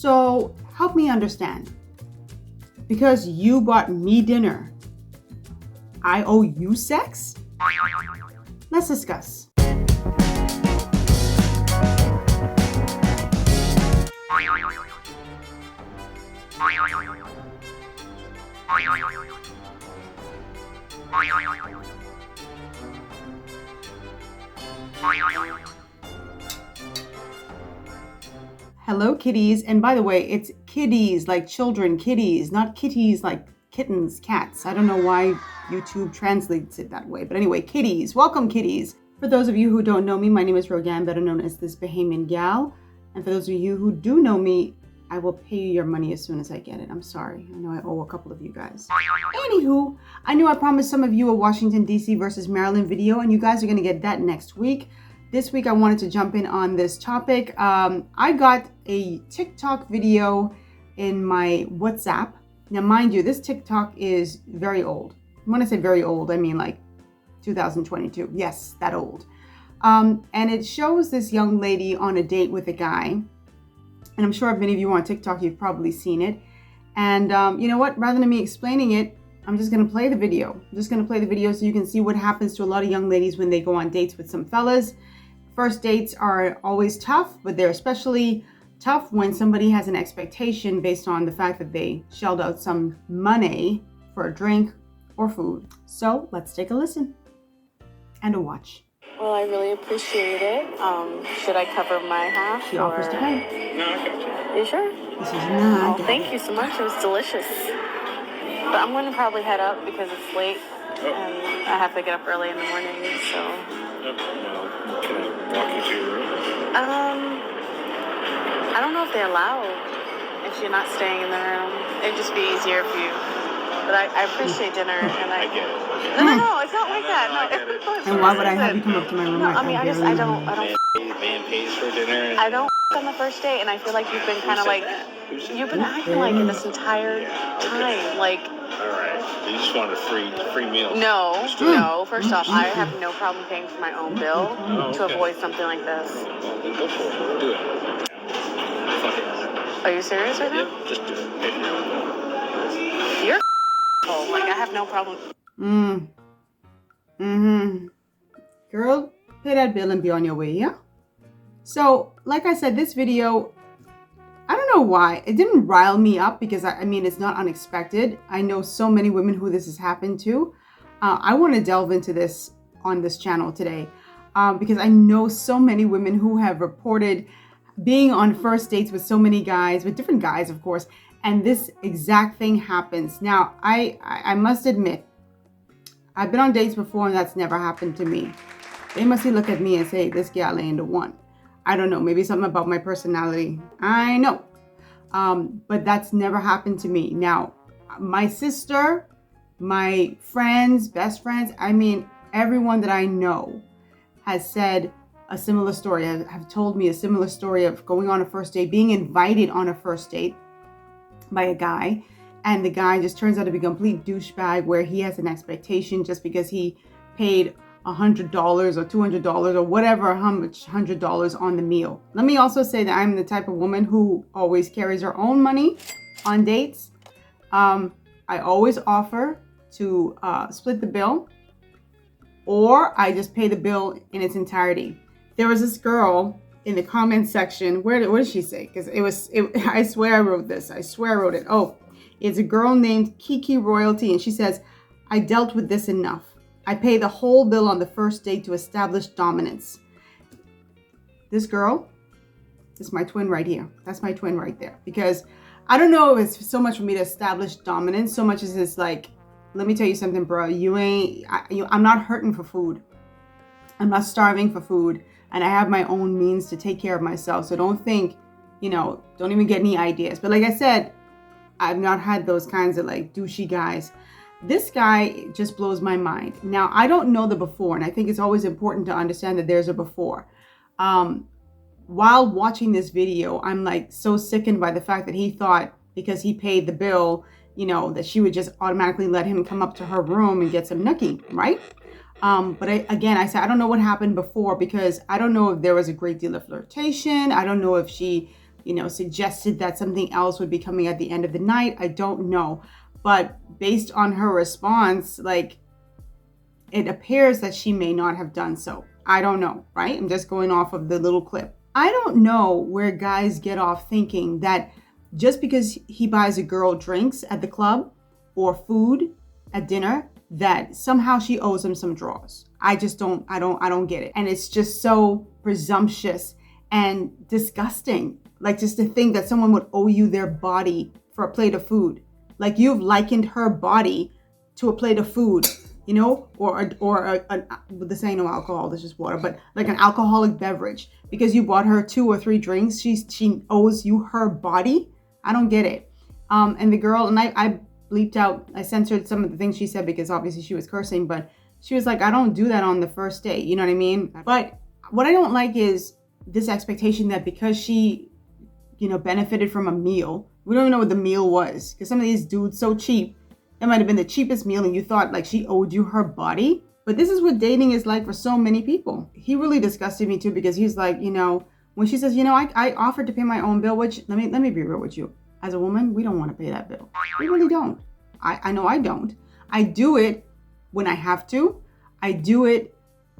So help me understand. Because you bought me dinner, I owe you sex? Let's discuss. Hello, kitties. And by the way, it's kiddies like children, kitties, not kitties like kittens, cats. I don't know why YouTube translates it that way. But anyway, kitties. Welcome, kitties. For those of you who don't know me, my name is Rogan, better known as this Bahamian Gyal. And for those of you who do know me, I will pay you your money as soon as I get it. I'm sorry. I know I owe a couple of you guys. Anywho, I know I promised some of you a Washington, D.C. versus Maryland video, and you guys are going to get that next week. This week, I wanted to jump in on this topic. I got a TikTok video in my WhatsApp. Now, mind you, this TikTok is very old. When I say very old, I mean like 2022. Yes, that old. And it shows this young lady on a date with a guy. And I'm sure if many of you are on TikTok, you've probably seen it. And you know what? Rather than me explaining it, I'm just going to play the video. I'm just going to play the video so you can see what happens to a lot of young ladies when they go on dates with some fellas. First dates are always tough, but they're especially tough when somebody has an expectation based on the fact that they shelled out some money for a drink or food. So let's take a listen and a watch. Well, I really appreciate it. Should I cover my half? She offers to pay. No, I got you. You sure? This is not. Oh, thank you so much. It was delicious. But I'm going to probably head up because it's late and I have to get up early in the morning. So. Well, can I walk you to your room? I don't know if they allow if you're not staying in the room. It'd just be easier if you. But I appreciate dinner and I get it. No, it's not like that. No. I get it. And why would I have you come up to my room? No, I mean, I don't. Man pays for dinner. I don't on the first date, and I feel like you've been kind of like, you've been acting like it this entire time, like. All right. You just want a free meal. No. First off, I have no problem paying for my own bill to avoid something like this. Well, then go for it. Do it. Fuck it. Are you serious right now? Yep, just do it. Pay for your own bill. You're like, I have no problem. Girl, pay that bill and be on your way, yeah? So, like I said, this video, I don't know why. It didn't rile me up because, I mean, it's not unexpected. I know so many women who this has happened to. I want to delve into this on this channel today because I know so many women who have reported being on first dates with so many guys, with different guys, of course, and this exact thing happens. Now, I must admit, I've been on dates before and that's never happened to me. They must look at me and say, this gal ain't the one. I don't know, maybe something about my personality. I know. But that's never happened to me. Now, my sister, my friends, best friends, I mean, everyone that I know has said a similar story, have told me a similar story of going on a first date, being invited on a first date by a guy. And the guy just turns out to be a complete douchebag where he has an expectation just because he paid $100 or $200 or whatever, how much $100 on the meal. Let me also say that I'm the type of woman who always carries her own money on dates. I always offer to split the bill, or I just pay the bill in its entirety. There was this girl in the comment section. What did she say? Because I swear I wrote this. I swear I wrote it. Oh, it's a girl named Kiki Royalty, and she says, I dealt with this enough. I pay the whole bill on the first date to establish dominance. This girl is my twin right here. That's my twin right there. Because I don't know if it's so much for me to establish dominance, so much as it's like, let me tell you something, bro. I'm not hurting for food. I'm not starving for food. And I have my own means to take care of myself. So don't think, don't even get any ideas. But like I said, I've not had those kinds of like douchey guys. This guy just blows my mind. Now, I don't know the before, and I think it's always important to understand that there's a before. While watching this video, I'm like so sickened by the fact that he thought because he paid the bill, that she would just automatically let him come up to her room and get some nookie, right? But I said, I don't know what happened before because I don't know if there was a great deal of flirtation. I don't know if she suggested that something else would be coming at the end of the night. I don't know. But based on her response, like, it appears that she may not have done so. I don't know, right? I'm just going off of the little clip. I don't know where guys get off thinking that just because he buys a girl drinks at the club or food at dinner, that somehow she owes him some drawers. I don't get it. And it's just so presumptuous and disgusting. Like, just to think that someone would owe you their body for a plate of food. Like, you've likened her body to a plate of food, or this ain't no alcohol, this is water, but like an alcoholic beverage. Because you bought her 2 or 3 drinks, she owes you her body. I don't get it. And the girl, and I bleeped out, I censored some of the things she said because obviously she was cursing, but she was like, I don't do that on the first date. You know what I mean? But what I don't like is this expectation that because she, benefited from a meal, we don't even know what the meal was. Because some of these dudes so cheap, that might have been the cheapest meal and you thought like she owed you her body. But this is what dating is like for so many people. He really disgusted me too, because he's like, when she says, I offered to pay my own bill, which let me be real with you. As a woman, we don't want to pay that bill. We really don't. I know I don't. I do it when I have to. I do it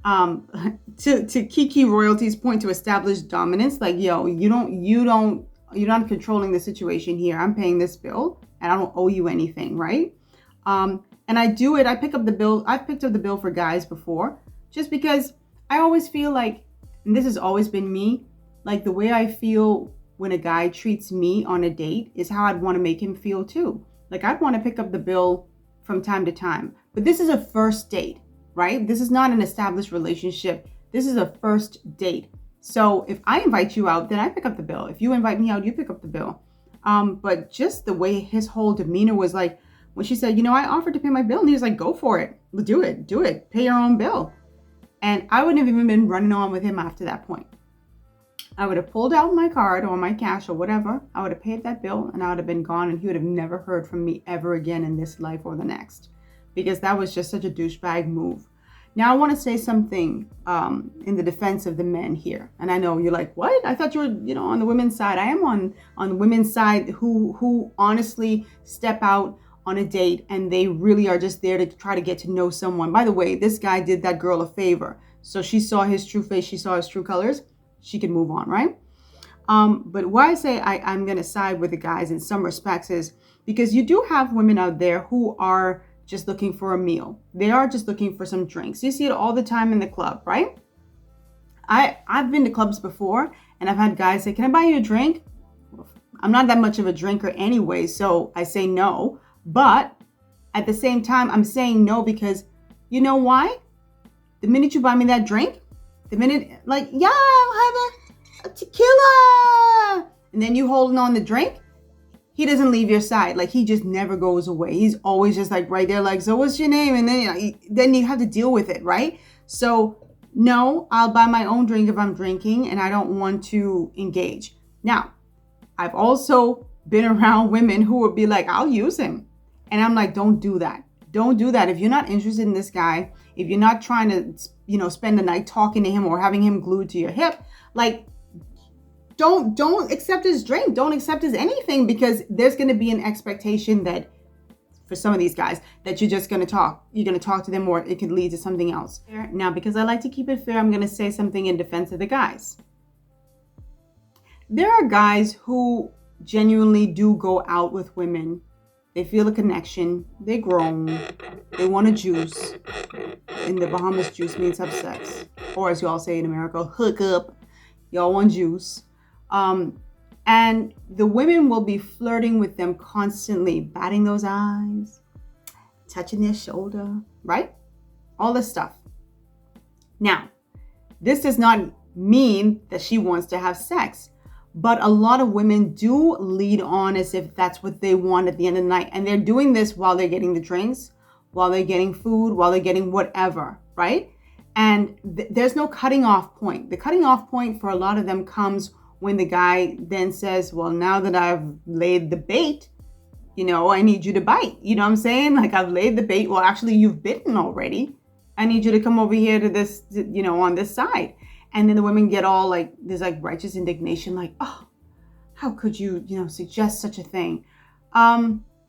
to Kiki Royalty's point, to establish dominance. Like, you're not controlling the situation here. I'm paying this bill and I don't owe you anything, right? And I do it. I pick up the bill. I've picked up the bill for guys before, just because I always feel like, and this has always been me, like the way I feel when a guy treats me on a date is how I'd want to make him feel too. Like, I'd want to pick up the bill from time to time. But this is a first date, right? This is not an established relationship. This is a first date. So if I invite you out, then I pick up the bill. If you invite me out, you pick up the bill. But just the way his whole demeanor was, like, when she said, I offered to pay my bill, and he was like, go for it. Do it. Pay your own bill. And I wouldn't have even been running on with him after that point. I would have pulled out my card or my cash or whatever. I would have paid that bill and I would have been gone, and he would have never heard from me ever again in this life or the next, because that was just such a douchebag move. Now, I want to say something in the defense of the men here. And I know you're like, what? I thought you were, on the women's side. I am on the women's side who honestly step out on a date and they really are just there to try to get to know someone. By the way, this guy did that girl a favor. So she saw his true face. She saw his true colors. She can move on, right? But why I say I'm going to side with the guys in some respects is because you do have women out there who are just looking for a meal. They are just looking for some drinks. You see it all the time in the club, right? I've been to clubs before and I've had guys say, can I buy you a drink? I'm not that much of a drinker anyway, so I say no. But at the same time, I'm saying no because you know why? The minute you buy me that drink, the minute, like, yeah, I'll have a tequila, and then you holding on the drink, he doesn't leave your side. Like, he just never goes away. He's always just like right there, like, so what's your name? And then you have to deal with it, right? So no, I'll buy my own drink if I'm drinking and I don't want to engage. Now, I've also been around women who would be like, I'll use him. And I'm like, don't do that. Don't do that. If you're not interested in this guy, if you're not trying to, spend the night talking to him or having him glued to your hip, like, don't accept his drink. Don't accept his anything, because there's going to be an expectation that for some of these guys that you're just going to talk. You're going to talk to them, or it could lead to something else. Now, because I like to keep it fair, I'm going to say something in defense of the guys. There are guys who genuinely do go out with women. They feel a connection. They grown. They want a juice. In the Bahamas, juice means have sex. Or as you all say in America, hook up. Y'all want juice. And the women will be flirting with them constantly, batting those eyes, touching their shoulder, right? All this stuff. Now, this does not mean that she wants to have sex, but a lot of women do lead on as if that's what they want at the end of the night. And they're doing this while they're getting the drinks, while they're getting food, while they're getting whatever, right? And there's no cutting off point. The cutting off point for a lot of them comes when the guy then says, well, now that I've laid the bait, I need you to bite. You know what I'm saying? Like, I've laid the bait. Well, actually, you've bitten already. I need you to come over here to this, on this side. And then the women get all like, there's like righteous indignation, like, oh, how could you, suggest such a thing?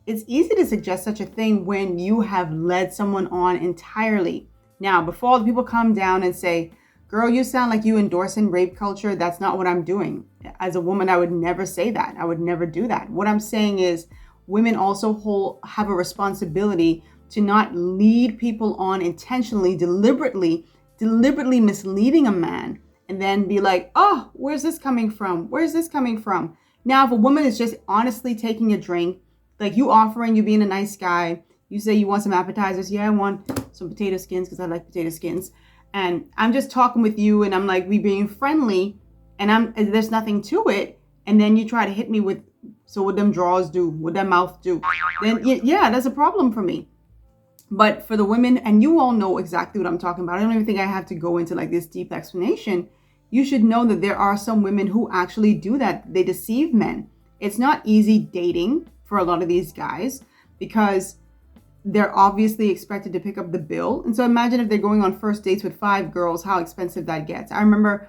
It's easy to suggest such a thing when you have led someone on entirely. Now, before all the people come down and say, girl, you sound like you endorsing rape culture. That's not what I'm doing. As a woman, I would never say that. I would never do that. What I'm saying is women also have a responsibility to not lead people on intentionally, deliberately misleading a man and then be like, oh, where's this coming from? Where's this coming from? Now, if a woman is just honestly taking a drink, like you offering, you being a nice guy, you say you want some appetizers. Yeah, I want some potato skins because I like potato skins. And I'm just talking with you and I'm like, we being friendly and there's nothing to it. And then you try to hit me with, so what them drawers do, what that mouth do, then yeah, that's a problem for me. But for the women, and you all know exactly what I'm talking about. I don't even think I have to go into like this deep explanation. You should know that there are some women who actually do that. They deceive men. It's not easy dating for a lot of these guys because they're obviously expected to pick up the bill. And so imagine if they're going on first dates with 5 girls, how expensive that gets. I remember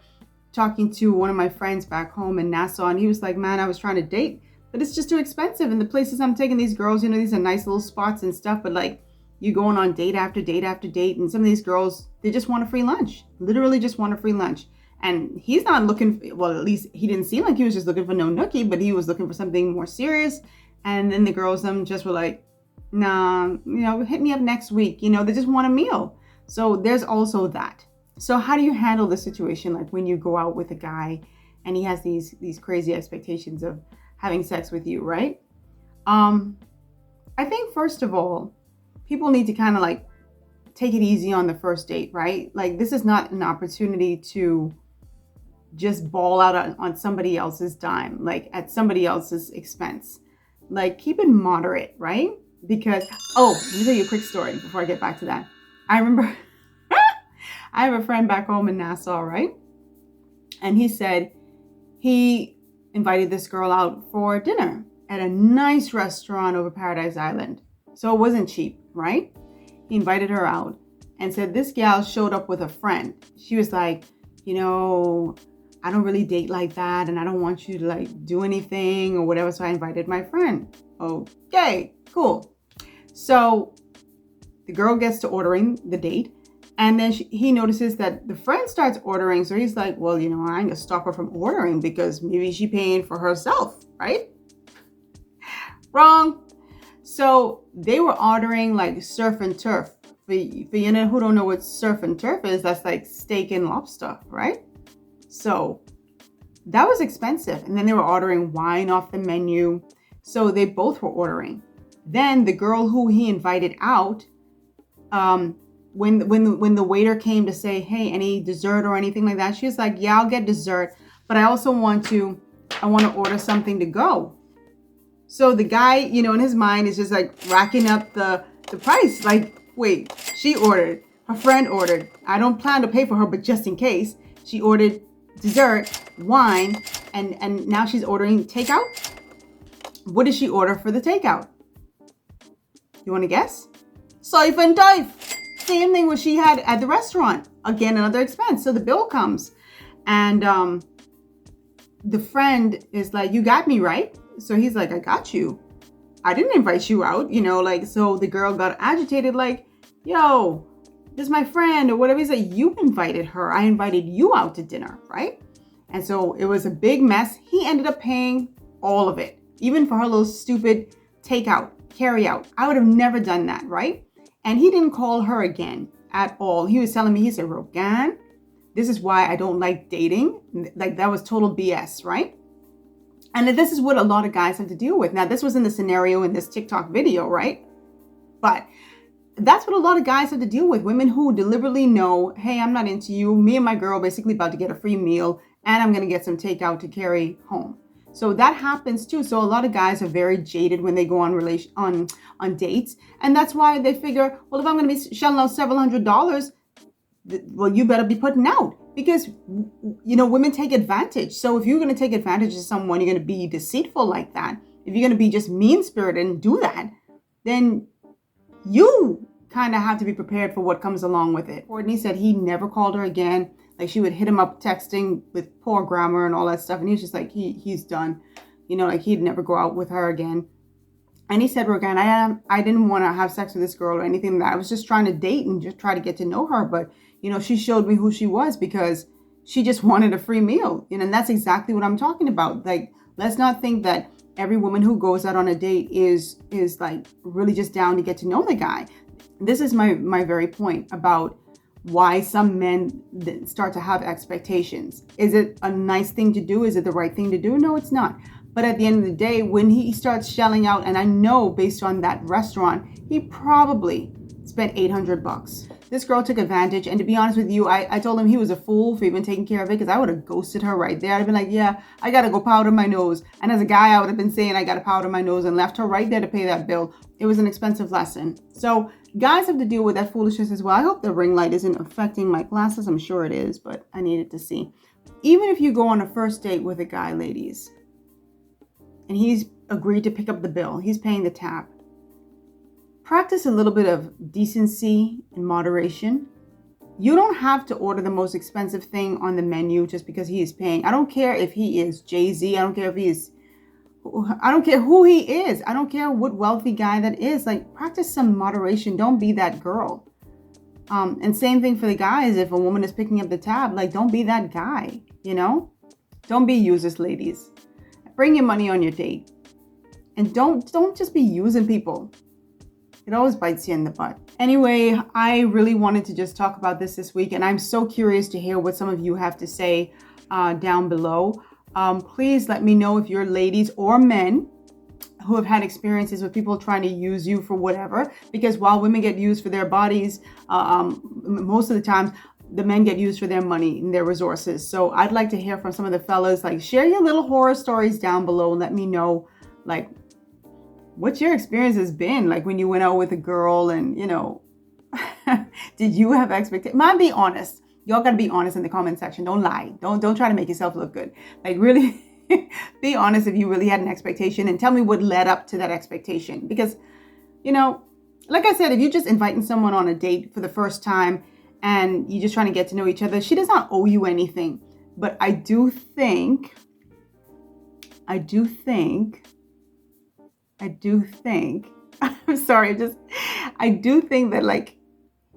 talking to one of my friends back home in Nassau, and he was like, man, I was trying to date, but it's just too expensive. And the places I'm taking these girls, these are nice little spots and stuff, but like you going on date after date after date. And some of these girls, they just want a free lunch, literally just want a free lunch. And he's not looking, well, at least he didn't seem like he was just looking for no nookie, but he was looking for something more serious. And then the girls, just were like, nah, hit me up next week. They just want a meal. So there's also that. So how do you handle the situation? Like when you go out with a guy and he has these crazy expectations of having sex with you, right? I think first of all, people need to kind of like take it easy on the first date, right? Like this is not an opportunity to just ball out on somebody else's dime, like at somebody else's expense. Like keep it moderate, right? Because, let me tell you a quick story before I get back to that. I remember I have a friend back home in Nassau, right? And he said he invited this girl out for dinner at a nice restaurant over Paradise Island. So it wasn't cheap, right? He invited her out and said this gal showed up with a friend. She was like, I don't really date like that and I don't want you to like do anything or whatever. So I invited my friend. Okay, cool. So the girl gets to ordering the date and then he notices that the friend starts ordering. So he's like, well, I ain't gonna stop her from ordering because maybe she paying for herself, right? Wrong. So they were ordering like surf and turf. For who don't know what surf and turf is, that's like steak and lobster, right? So that was expensive. And then they were ordering wine off the menu. So they both were ordering. Then the girl who he invited out, when the waiter came to say, hey, any dessert or anything like that, she was like, yeah, I'll get dessert, but I also want to order something to go. So the guy, in his mind is just like racking up the price. Like, wait, she ordered, her friend ordered. I don't plan to pay for her, but just in case, she ordered dessert, wine, and now she's ordering takeout. What did she order for the takeout? You want to guess? Surf and turf. Same thing what she had at the restaurant. Again, another expense. So the bill comes and the friend is like, you got me, right? So he's like, I got you. I didn't invite you out, so the girl got agitated like, yo, this is my friend or whatever. He's like, you invited her. I invited you out to dinner, right? And so it was a big mess. He ended up paying all of it, even for her little stupid takeout, carry out. I would have never done that, right? And he didn't call her again at all. He was telling me, he said, Rogan, this is why I don't like dating. Like that was total BS, right? And this is what a lot of guys have to deal with. Now, this was in the scenario in this TikTok video, right? But that's what a lot of guys have to deal with. Women who deliberately know, hey, I'm not into you. Me and my girl basically about to get a free meal and I'm going to get some takeout to carry home. So that happens too. So a lot of guys are very jaded when they go on dates. And that's why they figure, well, if I'm going to be shelling out several $100s, well, you better be putting out. Because, women take advantage. So if you're going to take advantage of someone, you're going to be deceitful like that. If you're going to be just mean-spirited and do that, then you kind of have to be prepared for what comes along with it. Courtney said he never called her again. Like she would hit him up texting with poor grammar and all that stuff. And he was just like, he's done. you know, like he'd never go out with her again. And he said, Rogan, I didn't want to have sex with this girl or anything like that. I was just trying to date and just try to get to know her. But, you know, she showed me who she was because she just wanted a free meal. You know, and that's exactly what I'm talking about. Like, let's not think that every woman who goes out on a date is like really just down to get to know the guy. This is my very point about why some men start to have expectations. Is it a nice thing to do? Is it the right thing to do? No, it's not. But at the end of the day, when he starts shelling out, and I know based on that restaurant, he probably spent $800. This girl took advantage. And to be honest with you, I told him he was a fool for even taking care of it, because I would have ghosted her right there. I'd have been like, yeah, I got to go powder my nose. And as a guy, I would have been saying I got to powder my nose and left her right there to pay that bill. It was an expensive lesson. So guys have to deal with that foolishness as well. I hope the ring light isn't affecting my glasses. I'm sure it is, but I needed to see. Even if you go on a first date with a guy, ladies, and he's agreed to pick up the bill, he's paying the tab, practice a little bit of decency and moderation. You don't have to order the most expensive thing on the menu just because he is paying. I don't care if he is Jay-Z. I don't care who he is. I don't care what wealthy guy that is. Like, practice some moderation. Don't be that girl. And same thing for the guys. If a woman is picking up the tab, like, don't be that guy, you know? Don't be users, ladies. Bring your money on your date. And don't just be using people. It always bites you in the butt. Anyway, I really wanted to just talk about this week, and I'm so curious to hear what some of you have to say down below. Please let me know if you're ladies or men who have had experiences with people trying to use you for whatever. Because while women get used for their bodies, most of the time, the men get used for their money and their resources. So I'd like to hear from some of the fellas. Like, share your little horror stories down below and let me know, like, what your experience has been. Like, when you went out with a girl and, you know, did you have expectations? Man, be honest. Y'all got to be honest in the comment section. Don't lie. Don't try to make yourself look good. Like, really be honest if you really had an expectation, and tell me what led up to that expectation. Because, you know, like I said, if you're just inviting someone on a date for the first time and you're just trying to get to know each other, she does not owe you anything. But I do think I'm sorry, I do think that, like,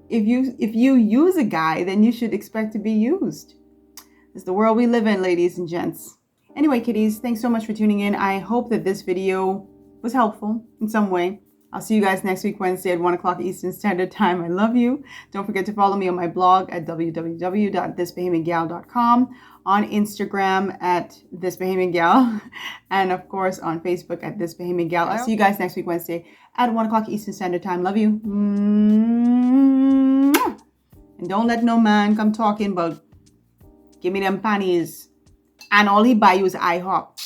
if you use a guy, then you should expect to be used. It's the world we live in, ladies and gents. Anyway, kiddies, thanks so much for tuning in. I hope that this video was helpful in some way. I'll see you guys next week, Wednesday at 1 o'clock Eastern Standard Time. I love you. Don't forget to follow me on my blog at www.thisbahamiangyal.com, on Instagram at thisbahamiangyal, and of course on Facebook at thisbahamiangyal. I'll see you guys next week, Wednesday at 1 o'clock Eastern Standard Time. Love you. And don't let no man come talking about give me them panties and all he buy you is IHOP.